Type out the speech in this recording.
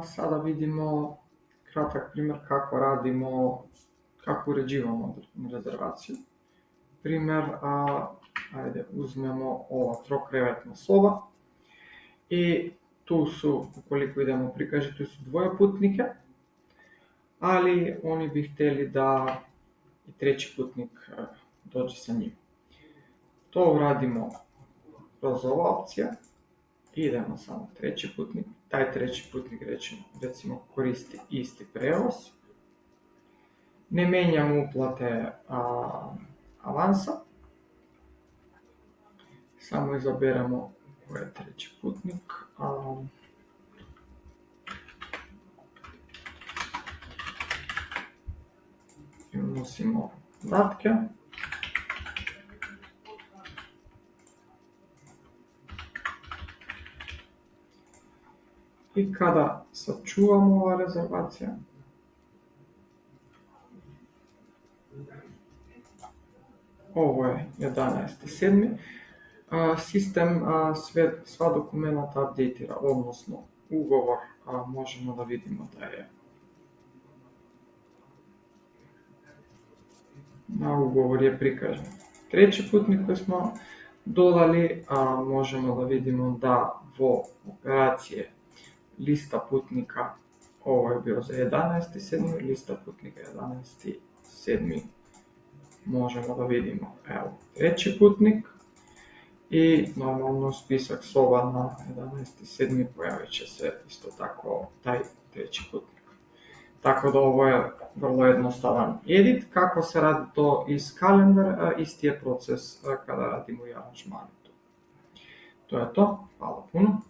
Sada vidimo kratak primjer kako uređivamo rezervaciju. Primjer, ajde uzmemo ova trokrevetna soba i tu su, ukoliko idemo prikaže, tu su dvoje putnike, ali oni bi htjeli da i treći putnik dođe sa njim. To uradimo kroz ova opcija. Idemo samo treći putnik, taj treći putnik recimo koristi isti prevoz. Ne mijenjamo uplate avansa, samo izaberemo koji je treći putnik. I unosimo podatke. I kada sačuvamo ova rezervacija, ovo je 11.7. Sistem sva dokumenta updatira, odnosno ugovor možemo da vidimo da je na ugovor je prikažen treći putnik koji smo dodali, možemo da vidimo da vo operacije lista putnika, ovo je bio za 11.7. lista putnika 11.7. možemo da vidimo, evo, treći putnik i normalno spisak soba na 11.7. pojavit će se isto tako taj treći putnik. Tako da ovo je vrlo jednostavan edit. Kako se radi to iz kalendara, isti je proces kada radimo i aranžmane. To je to, hvala puno.